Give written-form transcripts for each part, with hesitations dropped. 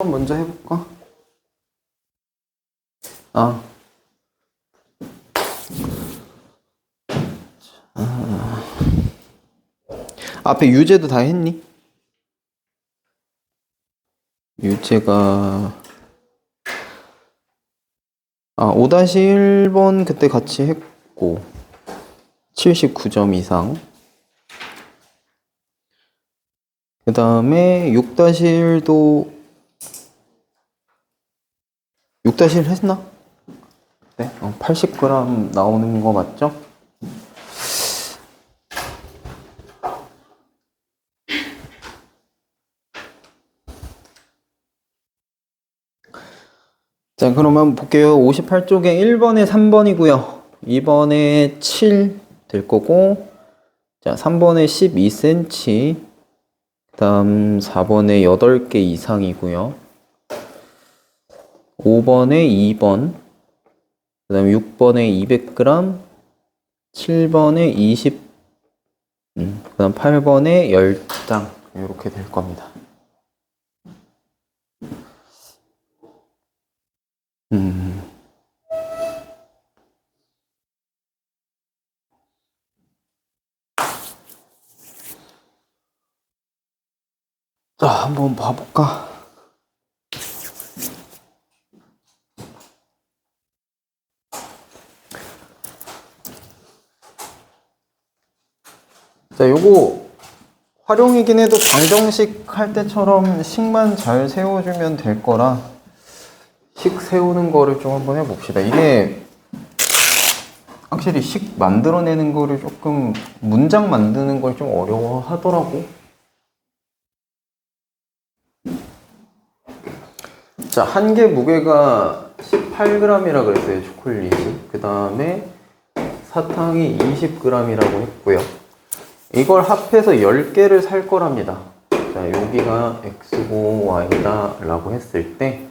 먼저 해볼까? 아, 앞에 유제도 다 했니? 유제가 5-1번 그때 같이 했고 79점 이상. 그 다음에 6-1도 6-1 했나? 네, 80g 나오는 거 맞죠? 자, 그러면 볼게요. 58쪽에 1번에 3번이고요. 2번에 7 될 거고, 자, 3번에 12cm, 그 다음 4번에 8개 이상이고요. 5번에 2번, 그 다음 6번에 200g, 7번에 20, 그 다음 8번에 10장, 이렇게 될 겁니다. 자, 한번 봐볼까? 자, 요거 활용이긴 해도 방정식 할 때처럼 식만 잘 세워주면 될 거라 식 세우는 거를 좀 한번 해봅시다. 이게 확실히 식 만들어내는 거를 조금 문장 만드는 걸 좀 어려워 하더라고. 자, 한 개 무게가 18g이라 그랬어요, 초콜릿이. 그 다음에 사탕이 20g이라고 했고요. 이걸 합해서 10개를 살 거랍니다. 자, 여기가 x고 y다 라고 했을 때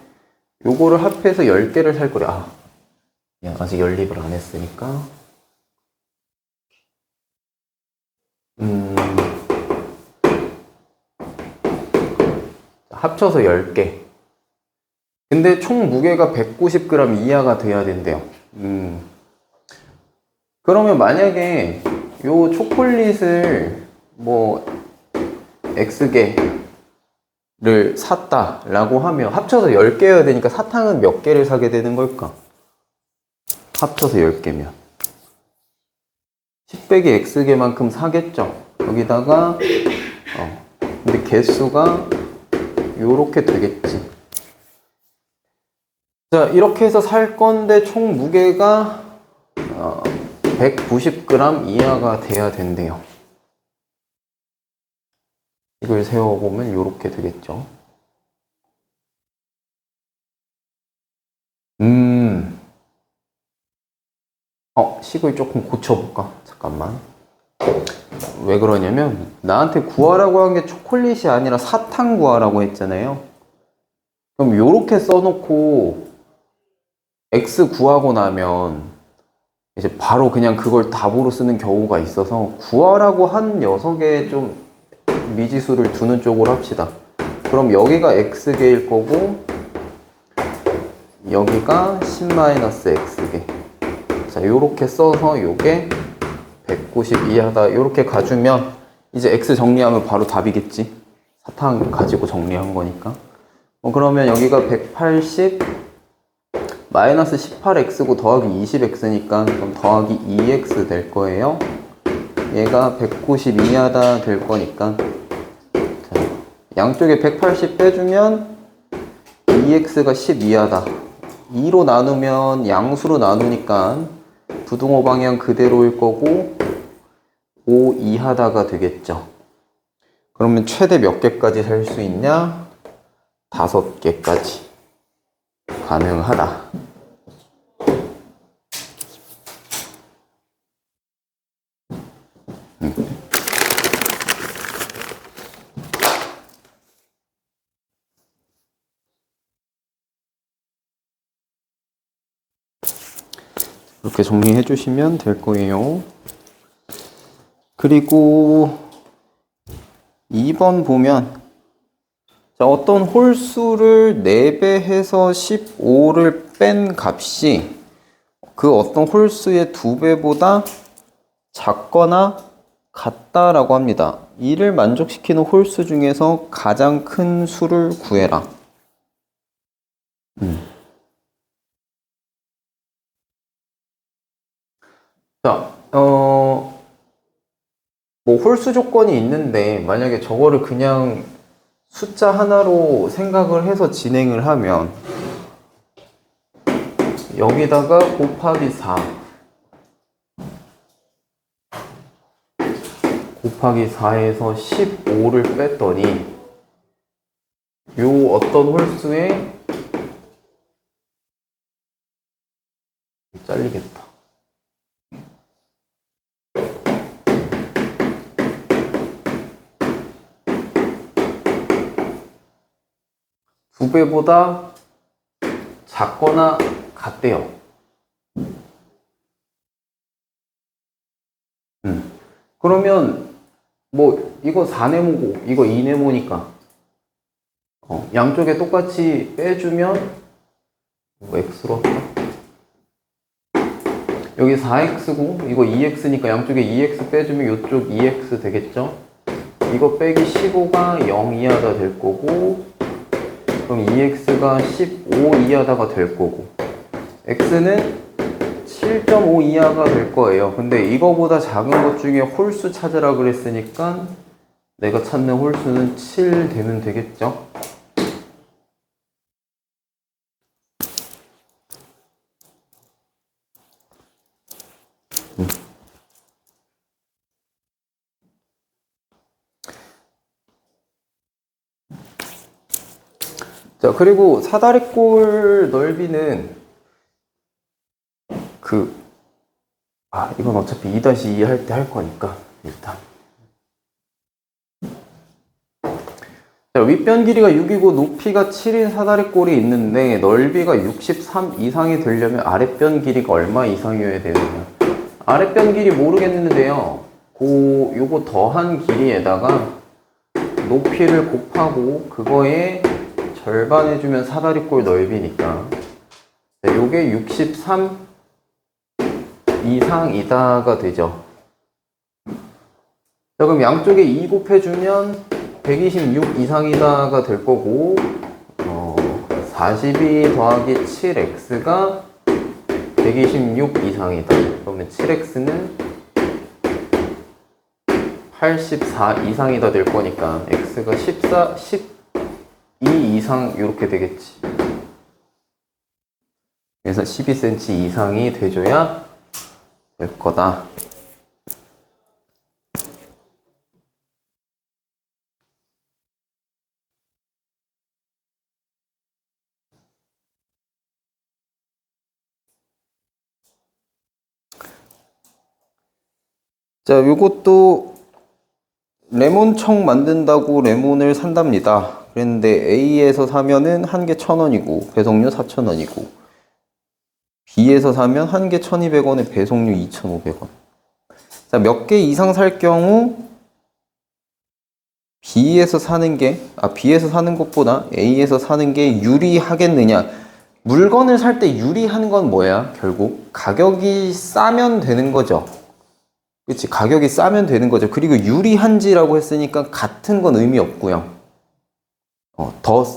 요거를 합해서 10개를 살 거래. 아직 연립을 안 했으니까 합쳐서 10개. 근데 총 무게가 190g 이하가 돼야 된대요. 그러면 만약에 요 초콜릿을 뭐 X개를 샀다 라고 하면 합쳐서 10개여야 되니까 사탕은 몇 개를 사게 되는 걸까? 합쳐서 10개면 10 빼기 X개만큼 사겠죠. 여기다가 근데 개수가 요렇게 되겠지. 자, 이렇게 해서 살 건데 총 무게가 190g 이하가 돼야 된대요. 이걸 세워보면 이렇게 되겠죠. 식을 조금 고쳐볼까? 잠깐만. 왜 그러냐면 나한테 구하라고 한 게 초콜릿이 아니라 사탕 구하라고 했잖아요. 그럼 이렇게 써놓고 X 구하고 나면 이제 바로 그냥 그걸 답으로 쓰는 경우가 있어서 구하라고 한 녀석에 좀 미지수를 두는 쪽으로 합시다. 그럼 여기가 X개일 거고 여기가 10-X개. 자, 요렇게 써서 요게 190 이하다 요렇게 가주면 이제 X 정리하면 바로 답이겠지. 사탕 가지고 정리한 거니까. 그러면 여기가 180 마이너스 18x고 더하기 20x니까 그럼 더하기 2x 될 거예요. 얘가 190 이하다 될 거니까 자, 양쪽에 180 빼주면 2x가 10 이하다. 2로 나누면 양수로 나누니까 부등호 방향 그대로일 거고 5 이하다가 되겠죠. 그러면 최대 몇 개까지 살 수 있냐? 5개까지 가능하다. 이렇게 정리해 주시면 될 거예요. 그리고 2번 보면 자, 어떤 홀수를 4배해서 15를 뺀 값이 그 어떤 홀수의 2배보다 작거나 같다라고 합니다. 이를 만족시키는 홀수 중에서 가장 큰 수를 구해라. 자, 뭐 홀수 조건이 있는데 만약에 저거를 그냥 숫자 하나로 생각을 해서 진행을 하면 여기다가 곱하기 4 곱하기 4에서 15를 뺐더니 요 어떤 홀수에 잘리겠다. 두 배보다 작거나 같대요. 그러면 뭐 이거 4네모고 이거 2네모니까 양쪽에 똑같이 빼주면 뭐 x로 할까? 여기 4x고 이거 2x니까 양쪽에 2x 빼주면 이쪽 2x 되겠죠? 이거 빼기 15가 0 이하다 될 거고 그럼 2x가 15 이하다가 될 거고 x는 7.5 이하가 될 거예요. 근데 이거보다 작은 것 중에 홀수 찾으라 그랬으니까 내가 찾는 홀수는 7 되면 되겠죠? 자, 그리고 사다리꼴 넓이는 이건 어차피 2-2 할 때 할 거니까 일단 자, 윗변 길이가 6이고 높이가 7인 사다리꼴이 있는데 넓이가 63 이상이 되려면 아랫변 길이가 얼마 이상이어야 되느냐. 아랫변 길이 모르겠는데요. 요거 더한 길이에다가 높이를 곱하고 그거에 절반 해주면 사다리꼴 넓이니까 자, 요게 63 이상이다가 되죠. 자, 그럼 양쪽에 2 곱해주면 126 이상이다가 될 거고 42 더하기 7x가 126 이상이다. 그러면 7x는 84 이상이다 될 거니까 x가 12 이상 이렇게 되겠지. 그래서 12cm 이상이 돼줘야 될 거다. 자, 요것도 레몬청 만든다고 레몬을 산답니다. 그랬는데 A에서 사면은 한 개 1,000원이고 배송료 4,000원이고 B에서 사면 한 개 1,200원에 배송료 2,500원. 자, 몇 개 이상 살 경우 B에서 사는 것보다 A에서 사는 게 유리하겠느냐? 물건을 살 때 유리한 건 뭐야? 결국 가격이 싸면 되는 거죠. 그치? 가격이 싸면 되는 거죠. 그리고 유리한지라고 했으니까 같은 건 의미 없고요.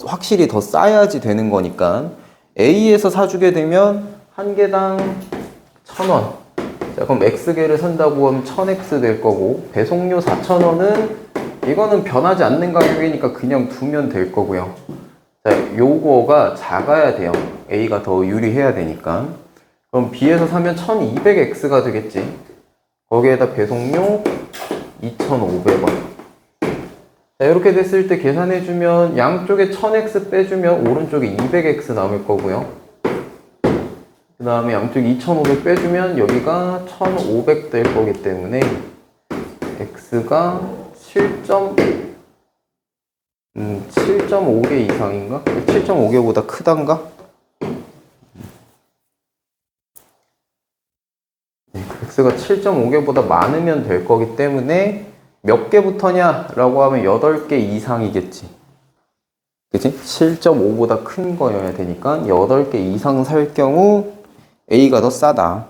확실히 더 싸야지 되는 거니까 A에서 사주게 되면 한 개당 1,000원. 자, 그럼 X개를 산다고 하면 1000X 될 거고 배송료 4,000원은 이거는 변하지 않는 가격이니까 그냥 두면 될 거고요. 자, 요거가 작아야 돼요. A가 더 유리해야 되니까. 그럼 B에서 사면 1200X가 되겠지. 거기에다 배송료 2,500원. 자, 이렇게 됐을 때 계산해주면 양쪽에 1000X 빼주면 오른쪽에 200X 남을 거고요. 그 다음에 양쪽에 2,500 빼주면 여기가 1,500 될 거기 때문에 X가 7.5개 이상인가? 7.5개보다 크단가? X가 7.5개보다 많으면 될 거기 때문에 몇 개부터냐? 라고 하면 8개 이상이겠지. 그치? 7.5보다 큰 거여야 되니까 8개 이상 살 경우 A가 더 싸다.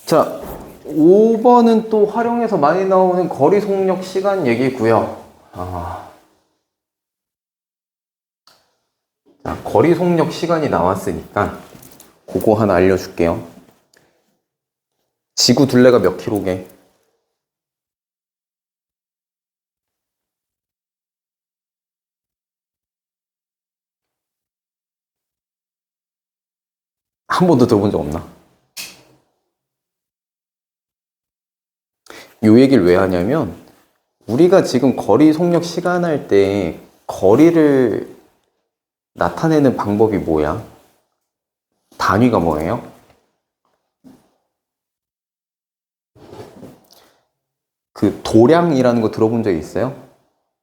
자, 5번은 또 활용해서 많이 나오는 거리 속력 시간 얘기고요. 자, 거리 속력 시간이 나왔으니까 그거 하나 알려줄게요. 지구 둘레가 몇 킬로게? 한 번도 들어본 적 없나? 요 얘기를 왜 하냐면 우리가 지금 거리 속력 시간 할 때 거리를 나타내는 방법이 뭐야? 단위가 뭐예요? 그 도량이라는 거 들어본 적 있어요?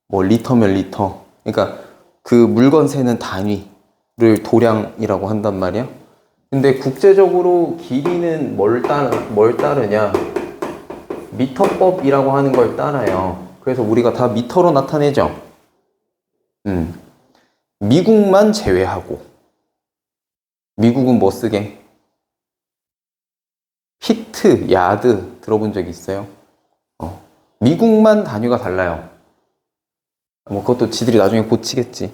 뭐 리터면 리터. 그러니까 그 물건 세는 단위를 도량이라고 한단 말이야. 근데 국제적으로 길이는 뭘 따르냐? 미터법이라고 하는 걸 따라요. 그래서 우리가 다 미터로 나타내죠. 미국만 제외하고. 미국은 뭐 쓰게? 피트, 야드 들어본 적 있어요? 미국만 단위가 달라요. 뭐 그것도 지들이 나중에 고치겠지.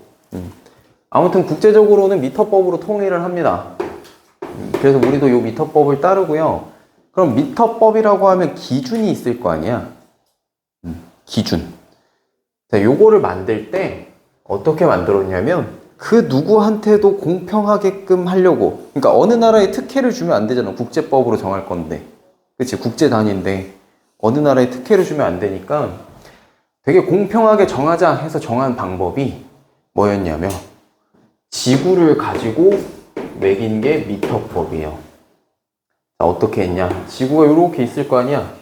아무튼 국제적으로는 미터법으로 통일을 합니다. 그래서 우리도 요 미터법을 따르고요. 그럼 미터법이라고 하면 기준이 있을 거 아니야? 기준. 자, 요거를 만들 때 어떻게 만들었냐면 그 누구한테도 공평하게끔 하려고. 그러니까 어느 나라에 특혜를 주면 안 되잖아. 국제법으로 정할 건데. 그치? 국제 단위인데 어느 나라에 특혜를 주면 안 되니까 되게 공평하게 정하자 해서 정한 방법이 뭐였냐면 지구를 가지고 매긴 게 미터법이에요. 자, 어떻게 했냐? 지구가 이렇게 있을 거 아니야?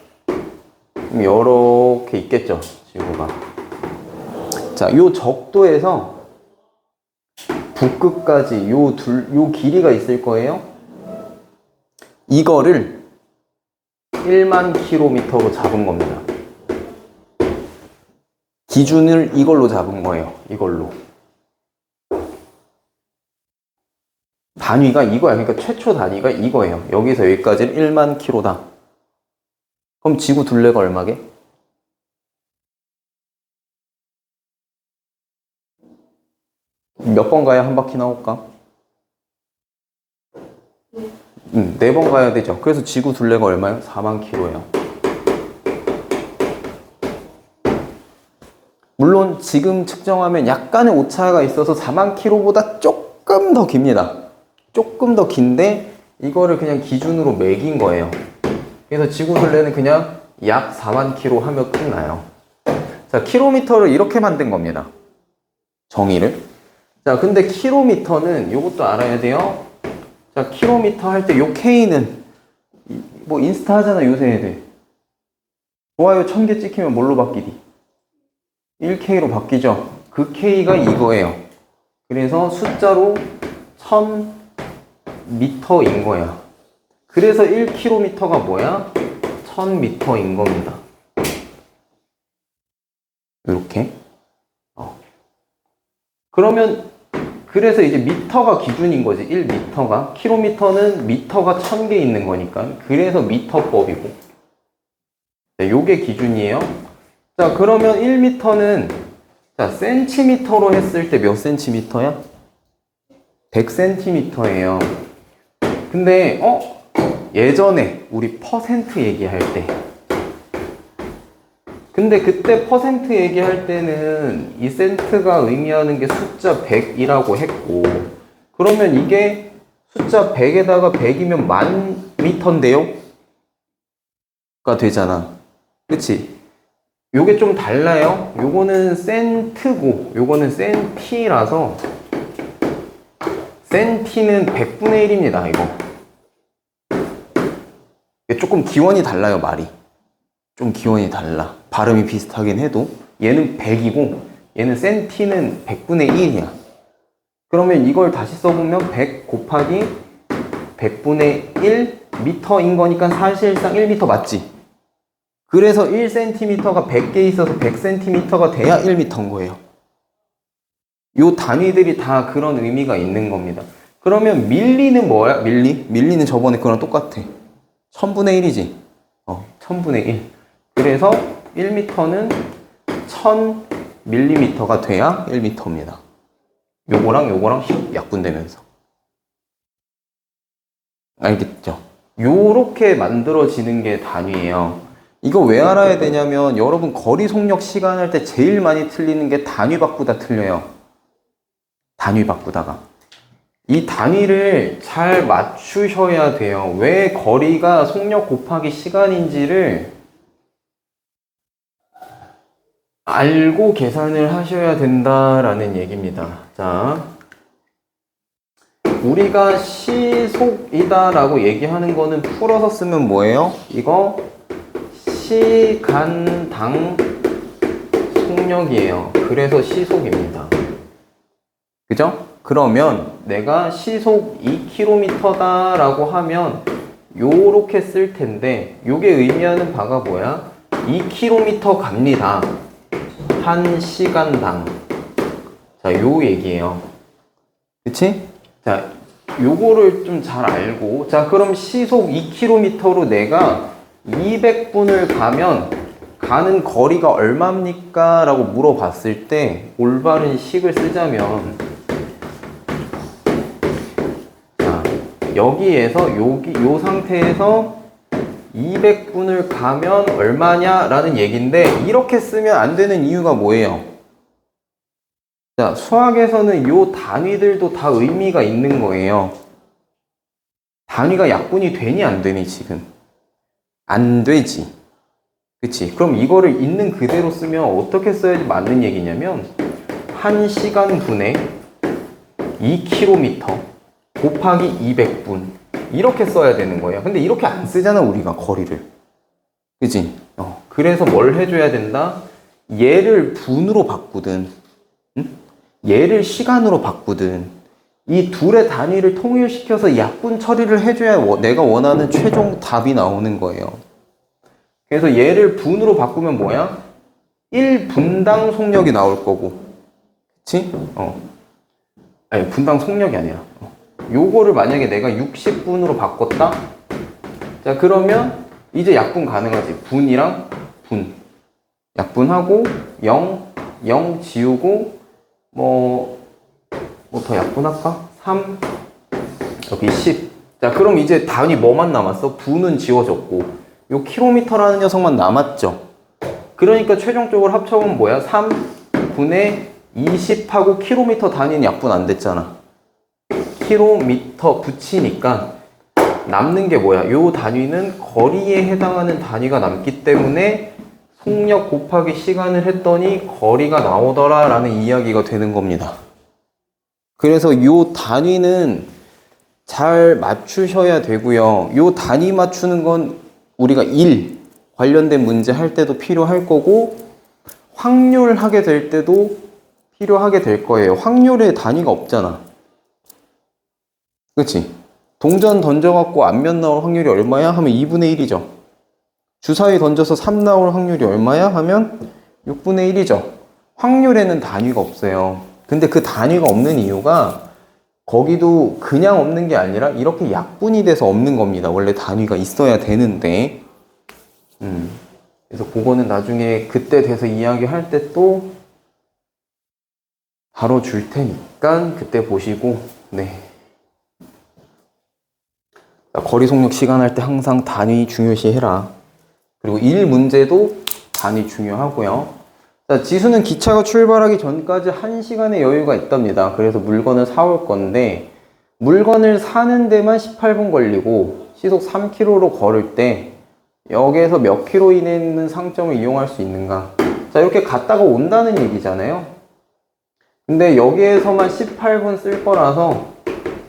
이렇게 있겠죠, 지구가. 자, 요 적도에서 북극까지 요 길이가 있을 거예요. 이거를 1만 킬로미터로 잡은 겁니다. 기준을 이걸로 잡은 거예요. 이걸로. 단위가 이거야. 그러니까 최초 단위가 이거예요. 여기서 여기까지는 1만 킬로다. 그럼 지구 둘레가 얼마게? 몇 번 가야 한 바퀴 나올까? 4번 가야 되죠. 그래서 지구 둘레가 얼마예요? 4만 킬로예요. 물론 지금 측정하면 약간의 오차가 있어서 4만 킬로보다 조금 더 깁니다. 조금 더 긴데 이거를 그냥 기준으로 매긴 거예요. 그래서 지구 둘레는 그냥 약 4만 킬로 하면 끝나요. 자, 킬로미터를 이렇게 만든 겁니다. 정의를. 자, 근데 킬로미터는 이것도 알아야 돼요. 자, 킬로미터 할 때 요 K는 뭐 인스타 하잖아, 요새 애들. 좋아요 1000개 찍히면 뭘로 바뀌디? 1K로 바뀌죠. 그 K가 이거예요. 그래서 숫자로 1000m인 거야. 그래서 1km가 뭐야? 1000m인 겁니다. 이렇게. 그러면 그래서 이제 미터가 기준인 거지. 1m가. 킬로미터는 미터가 1000개 있는 거니까. 그래서 미터법이고. 자, 요게 기준이에요. 자, 그러면 1m는 자, 센티미터로 했을 때 몇 센티미터야? 100cm예요. 근데 예전에 우리 퍼센트 얘기할 때 근데 그때 퍼센트 얘기할 때는 이 센트가 의미하는 게 숫자 100이라고 했고 그러면 이게 숫자 100에다가 100이면 만 미터인데요? 가 되잖아. 그치? 요게 좀 달라요. 요거는 센트고 요거는 센티라서 센티는 100분의 1입니다. 이거 조금 기원이 달라요. 말이 좀 기원이 달라. 발음이 비슷하긴 해도 얘는 100이고 얘는 센티는 100분의 1이야. 그러면 이걸 다시 써보면 100 곱하기 100분의 1 미터인 거니까 사실상 1미터 맞지? 그래서 1cm가 100개 있어서 100cm가 돼야 1m인 거예요. 요 단위들이 다 그런 의미가 있는 겁니다. 그러면 밀리는 뭐야? 밀리는 저번에 그거랑 똑같아. 1000분의 1이지. 1000분의 1. 그래서 1m는 1000mm가 돼야 1m입니다. 요거랑 휙 약분되면서. 알겠죠? 요렇게 만들어지는 게 단위예요. 이거 왜 알아야 되냐면 여러분 거리 속력 시간 할 때 제일 많이 틀리는 게 단위 바꾸다 틀려요. 단위 바꾸다가. 이 단위를 잘 맞추셔야 돼요. 왜 거리가 속력 곱하기 시간인지를 알고 계산을 하셔야 된다라는 얘기입니다. 자, 우리가 시속이다라고 얘기하는 거는 풀어서 쓰면 뭐예요? 이거 시간당 속력이에요. 그래서 시속입니다. 그죠? 그러면 내가 시속 2km다 라고 하면 요렇게 쓸 텐데 요게 의미하는 바가 뭐야? 2km 갑니다. 1시간당. 자, 요 얘기예요. 그치? 자, 요거를 좀 잘 알고, 자, 그럼 시속 2km로 내가 200분을 가면 가는 거리가 얼마입니까? 라고 물어봤을 때 올바른 식을 쓰자면, 자, 여기에서 요 상태에서 200분을 가면 얼마냐? 라는 얘기인데 이렇게 쓰면 안 되는 이유가 뭐예요? 자, 수학에서는 요 단위들도 다 의미가 있는 거예요. 단위가 약분이 되니 안 되니 지금? 안 되지. 그치? 그럼 이거를 있는 그대로 쓰면 어떻게 써야지 맞는 얘기냐면 1시간분에 2km 곱하기 200분 이렇게 써야 되는 거예요. 근데 이렇게 안 쓰잖아 우리가 거리를. 그치? 그래서 뭘 해줘야 된다? 얘를 분으로 바꾸든 얘를 시간으로 바꾸든 이 둘의 단위를 통일시켜서 약분 처리를 해줘야 내가 원하는 최종 답이 나오는 거예요. 그래서 얘를 분으로 바꾸면 뭐야? 1분당 속력이 나올 거고. 그치? 아니, 분당 속력이 아니라. 요거를 만약에 내가 60분으로 바꿨다? 자, 그러면 이제 약분 가능하지. 분이랑 분. 약분하고 0 지우고 뭐 더 약분할까? 3 여기 10. 자, 그럼 이제 단위 뭐만 남았어? 분은 지워졌고 요 킬로미터라는 녀석만 남았죠. 그러니까 최종적으로 합쳐보면 뭐야? 3분의 20하고 킬로미터 단위는 약분 안 됐잖아. 킬로미터 붙이니까 남는 게 뭐야? 요 단위는 거리에 해당하는 단위가 남기 때문에 속력 곱하기 시간을 했더니 거리가 나오더라 라는 이야기가 되는 겁니다. 그래서 요 단위는 잘 맞추셔야 되고요. 요 단위 맞추는 건 우리가 일 관련된 문제 할 때도 필요할 거고 확률 하게 될 때도 필요하게 될 거예요. 확률의 단위가 없잖아. 그치? 동전 던져갖고 안면 나올 확률이 얼마야? 하면 2분의 1이죠. 주사위 던져서 3 나올 확률이 얼마야? 하면 6분의 1이죠. 확률에는 단위가 없어요. 근데 그 단위가 없는 이유가 거기도 그냥 없는 게 아니라 이렇게 약분이 돼서 없는 겁니다. 원래 단위가 있어야 되는데. 그래서 그거는 나중에 그때 돼서 이야기할 때 또 다뤄줄 테니까 그때 보시고, 네. 거리 속력 시간 할 때 항상 단위 중요시 해라. 그리고 일 문제도 단위 중요하고요. 자, 지수는 기차가 출발하기 전까지 1시간의 여유가 있답니다. 그래서 물건을 사올 건데 물건을 사는 데만 18분 걸리고 시속 3km로 걸을 때 여기에서 몇 킬로 이내에 있는 상점을 이용할 수 있는가? 자, 이렇게 갔다가 온다는 얘기잖아요. 근데 여기에서만 18분 쓸 거라서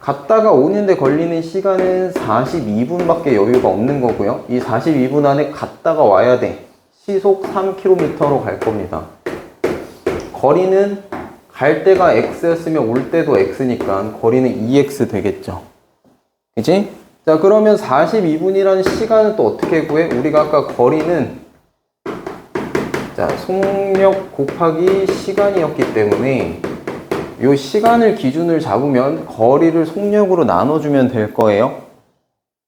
갔다가 오는데 걸리는 시간은 42분밖에 여유가 없는 거고요. 이 42분 안에 갔다가 와야 돼. 시속 3km로 갈 겁니다. 거리는 갈 때가 x였으면 올 때도 x니까 거리는 2x 되겠죠. 그치? 자, 그러면 42분이라는 시간은 또 어떻게 구해? 우리가 아까 거리는 자, 속력 곱하기 시간이었기 때문에 이 시간을 기준을 잡으면 거리를 속력으로 나눠주면 될 거예요.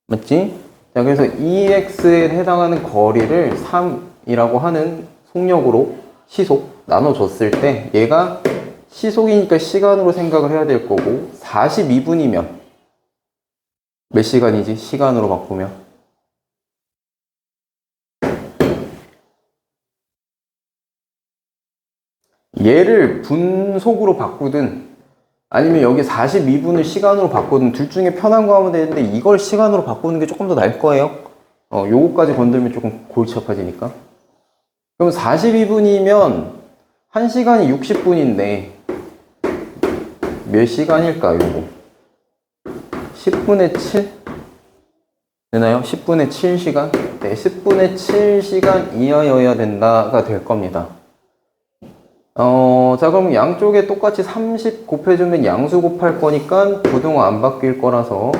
맞지? 자, 그래서 2x에 해당하는 거리를 3이라고 하는 속력으로 시속 나눠줬을 때 얘가 시속이니까 시간으로 생각을 해야 될 거고 42분이면 몇 시간이지? 시간으로 바꾸면 얘를 분속으로 바꾸든 아니면 여기 42분을 시간으로 바꾸든 둘 중에 편한 거 하면 되는데 이걸 시간으로 바꾸는 게 조금 더 나을 거예요. 요거까지 건들면 조금 골치 아파지니까. 그럼 42분이면 1시간이 60분인데 몇 시간일까 요거? 10분의 7? 되나요? 10분의 7시간? 네, 10분의 7시간 이하여야 된다가 될 겁니다. 자, 그럼 양쪽에 똑같이 30 곱해주면 양수 곱할 거니까 부등호 안 바뀔 거라서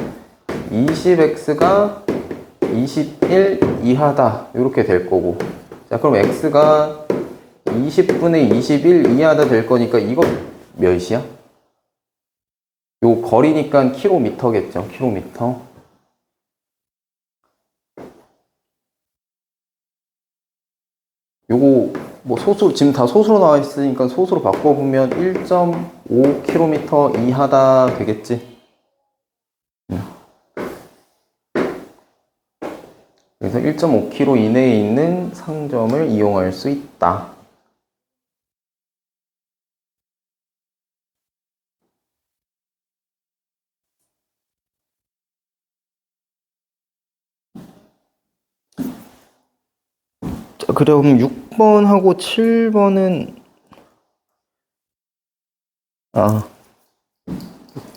20x가 21 이하다. 이렇게 될 거고. 자, 그럼 x가 20분의 21 이하다 될 거니까 이거 몇이야? 요 거리니까 킬로미터겠죠. 킬로미터. 요거 뭐 소수 지금 다 소수로 나와 있으니까 소수로 바꿔보면 1.5km 이하다 되겠지. 그래서 1.5km 이내에 있는 상점을 이용할 수 있다. 자, 그럼 6번하고 7번은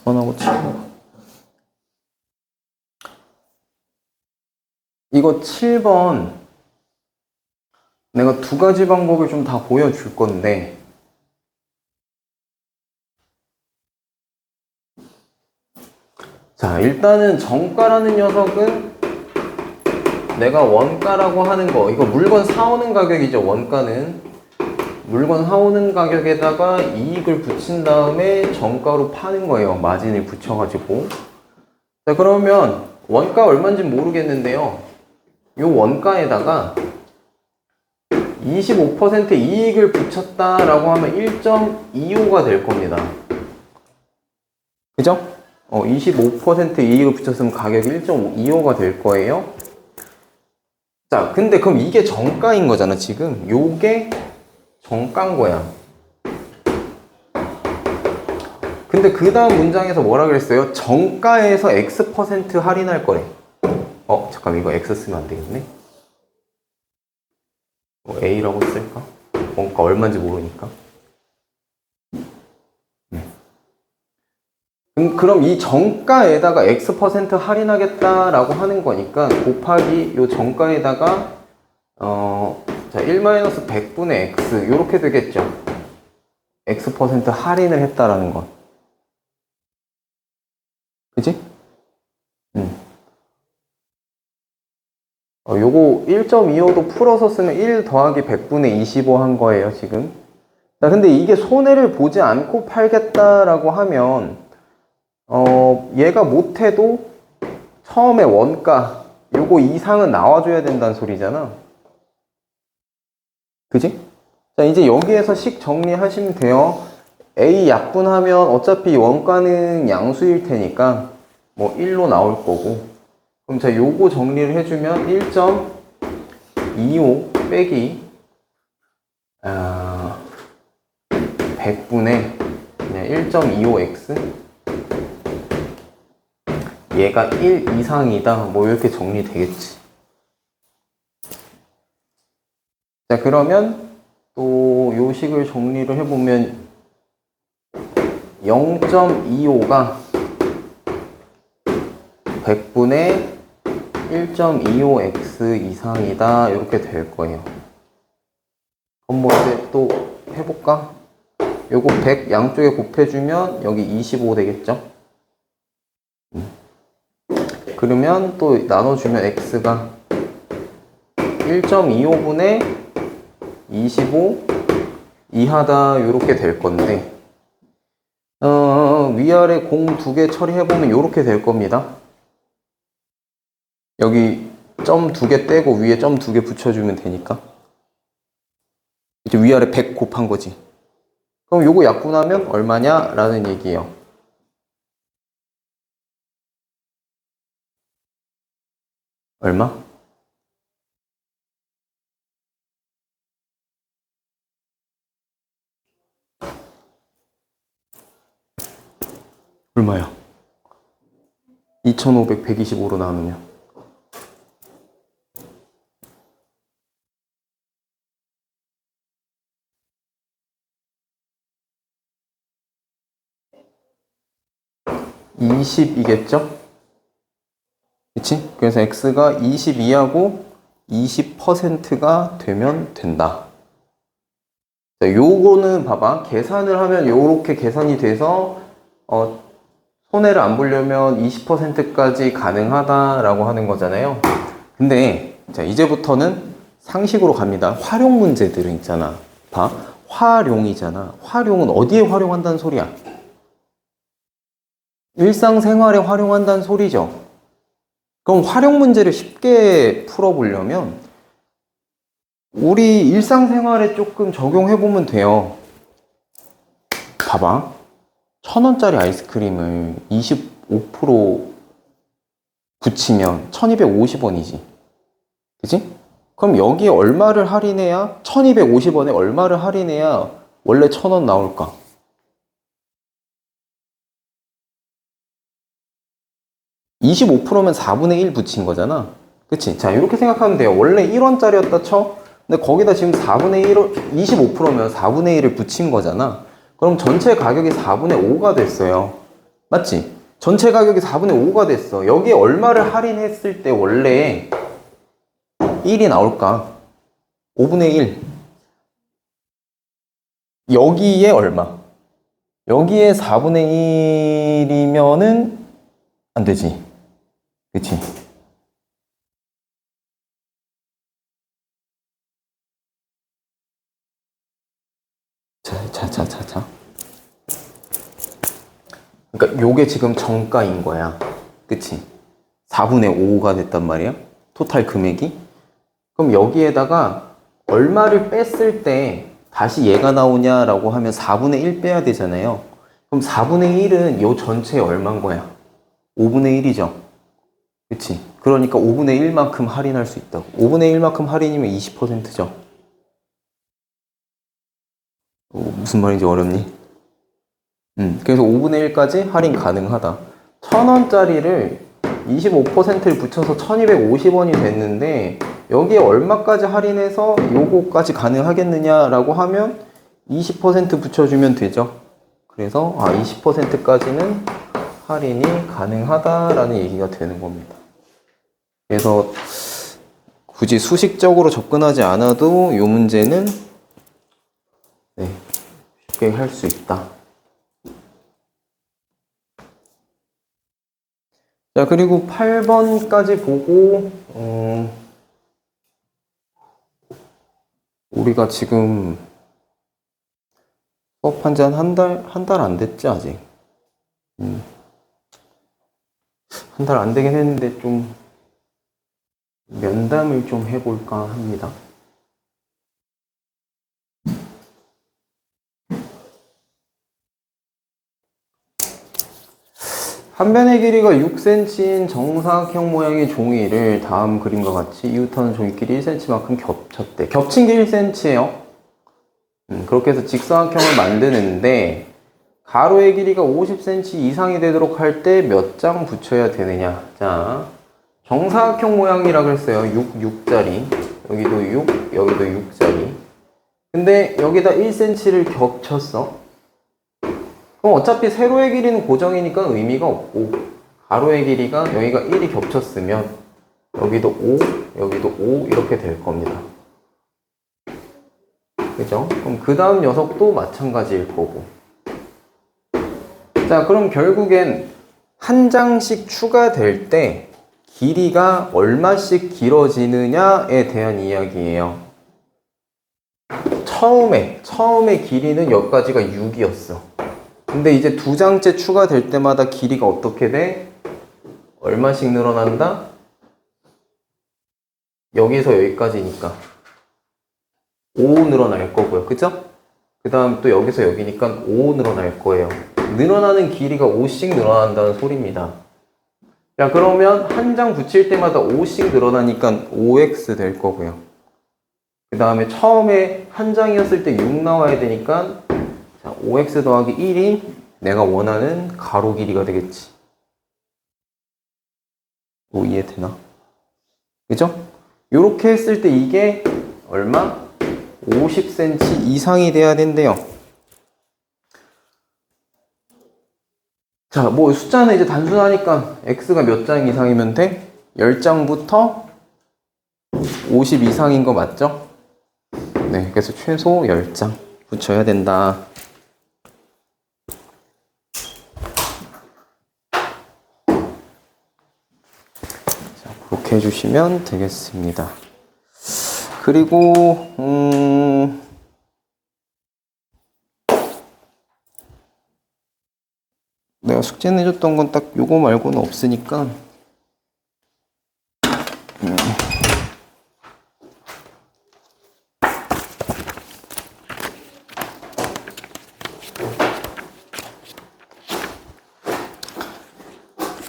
6번하고 7번 이거 7번 내가 두 가지 방법을 좀 다 보여줄 건데 자, 일단은 정가라는 녀석은 내가 원가라고 하는 거 이거 물건 사오는 가격이죠. 원가는 물건 사오는 가격에다가 이익을 붙인 다음에 정가로 파는 거예요. 마진을 붙여가지고. 자, 그러면 원가 얼마인지 모르겠는데요. 이 원가에다가 25% 이익을 붙였다라고 하면 1.25가 될 겁니다. 그죠? 25% 이익을 붙였으면 가격이 1.25가 될 거예요. 자, 근데 그럼 이게 정가인 거잖아, 지금. 요게 정가인 거야. 근데 그 다음 문장에서 뭐라 그랬어요? 정가에서 X% 할인할 거래. 잠깐 이거 X 쓰면 안 되겠네. A라고 쓸까? 원가 얼마인지 모르니까. 그럼 이 정가에다가 X% 할인하겠다라고 하는 거니까 곱하기 요 정가에다가 자, 1-100분의 X 요렇게 되겠죠. X% 할인을 했다라는 건. 그지? 요거 1.25도 풀어서 쓰면 1 더하기 100분의 25 한 거예요, 지금. 자, 근데 이게 손해를 보지 않고 팔겠다라고 하면 얘가 못해도 처음에 원가 요거 이상은 나와줘야 된다는 소리잖아. 그지? 자, 이제 여기에서 식 정리하시면 돼요. A 약분하면 어차피 원가는 양수일 테니까 뭐 1로 나올 거고. 그럼 자, 요거 정리를 해주면 1.25 빼기 100분의 그냥 1.25x 얘가 1 이상이다. 뭐 이렇게 정리되겠지. 자, 그러면 또 요 식을 정리를 해보면 0.25가 100분의 1.25x 이상이다. 이렇게 될 거예요. 그럼 뭐 이제 또 해볼까? 요거 100 양쪽에 곱해주면 여기 25 되겠죠? 그러면 또 나눠주면 x가 1.25분의 25 이하다 요렇게 될 건데 위아래 공 두 개 처리해보면 요렇게 될 겁니다. 여기 점 두 개 떼고 위에 점 두 개 붙여주면 되니까 이제 위아래 100 곱한 거지. 그럼 요거 약분하면 얼마냐? 라는 얘기예요. 얼마? 얼마야? 2500, 125로 나누면 20이겠죠? 그치? 그래서 x가 22하고 20%가 되면 된다. 자, 요거는 봐봐. 계산을 하면 요렇게 계산이 돼서 손해를 안 보려면 20%까지 가능하다라고 하는 거잖아요. 근데 자, 이제부터는 상식으로 갑니다. 활용 문제들은 있잖아. 봐. 활용이잖아. 활용은 어디에 활용한다는 소리야? 일상생활에 활용한다는 소리죠. 그럼 활용 문제를 쉽게 풀어보려면 우리 일상생활에 조금 적용해보면 돼요. 봐봐. 1,000원짜리 아이스크림을 25% 붙이면 1,250원이지. 그치? 그럼 여기에 얼마를 할인해야 1,250원에 얼마를 할인해야 원래 1,000원 나올까? 25%면 4분의 1 붙인 거잖아. 그치? 자, 이렇게 생각하면 돼요. 원래 1원짜리였다 쳐? 근데 거기다 지금 4분의 1을, 25%면 4분의 1을 붙인 거잖아. 그럼 전체 가격이 4분의 5가 됐어요. 맞지? 전체 가격이 4분의 5가 됐어. 여기에 얼마를 할인했을 때 원래 1이 나올까? 5분의 1. 여기에 얼마? 여기에 4분의 1이면은 안 되지. 그치? 자. 그러니까 요게 지금 정가인 거야. 그치? 4분의 5가 됐단 말이야. 토탈 금액이. 그럼 여기에다가 얼마를 뺐을 때 다시 얘가 나오냐라고 하면 4분의 1 빼야 되잖아요. 그럼 4분의 1은 요 전체에 얼마인 거야? 5분의 1이죠. 그치? 그러니까 5분의 1만큼 할인할 수 있다고. 5분의 1만큼 할인이면 20%죠. 무슨 말인지 어렵니? 그래서 5분의 1까지 할인 가능하다. 1,000원짜리를 25%를 붙여서 1,250원이 됐는데 여기에 얼마까지 할인해서 요거까지 가능하겠느냐라고 하면 20% 붙여주면 되죠. 그래서 20%까지는 할인이 가능하다라는 얘기가 되는 겁니다. 그래서 굳이 수식적으로 접근하지 않아도 이 문제는 쉽게 할 수 있다. 자, 그리고 8번까지 보고 우리가 지금 수업한 지 한 달 안 됐지 아직. 한 달 안 되긴 했는데 좀 면담을 좀 해볼까 합니다. 한 변의 길이가 6cm인 정사각형 모양의 종이를 다음 그림과 같이 이웃하는 종이끼리 1cm만큼 겹쳤대. 겹친 게 1cm예요. 그렇게 해서 직사각형을 만드는데 가로의 길이가 50cm 이상이 되도록 할 때 몇 장 붙여야 되느냐. 자, 정사각형 모양이라 그랬어요. 6짜리. 여기도 6, 여기도 6짜리. 근데 여기다 1cm를 겹쳤어. 그럼 어차피 세로의 길이는 고정이니까 의미가 없고 가로의 길이가 여기가 1이 겹쳤으면 여기도 5, 여기도 5 이렇게 될 겁니다. 그죠? 그럼 그 다음 녀석도 마찬가지일 거고. 자, 그럼 결국엔 한 장씩 추가될 때 길이가 얼마씩 길어지느냐에 대한 이야기예요. 처음에 길이는 여기까지가 6이었어. 근데 이제 두 장째 추가될 때마다 길이가 어떻게 돼? 얼마씩 늘어난다? 여기서 여기까지니까 5 늘어날 거고요. 그죠? 그 다음 또 여기서 여기니까 5 늘어날 거예요. 늘어나는 길이가 5씩 늘어난다는 소리입니다. 자, 그러면 한 장 붙일 때마다 5씩 늘어나니까 5x 될 거고요. 그 다음에 처음에 한 장이었을 때 6 나와야 되니까 자, 5x 더하기 1이 내가 원하는 가로 길이가 되겠지. 뭐 이해되나? 그죠? 요렇게 했을 때 이게 얼마? 50cm 이상이 돼야 된대요. 자, 뭐 숫자는 이제 단순하니까 x가 몇 장 이상이면 돼? 10장부터 50 이상인 거 맞죠? 네, 그래서 최소 10장 붙여야 된다. 자, 그렇게 해주시면 되겠습니다. 그리고 내가 숙제 내줬던 건 딱 요거 말고는 없으니까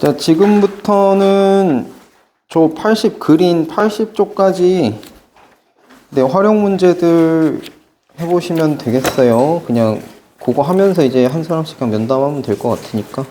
자, 지금부터는 저 80 그린 80쪽까지 네, 활용 문제들 해보시면 되겠어요. 그냥 그거 하면서 이제 한 사람씩 면담하면 될 것 같으니까.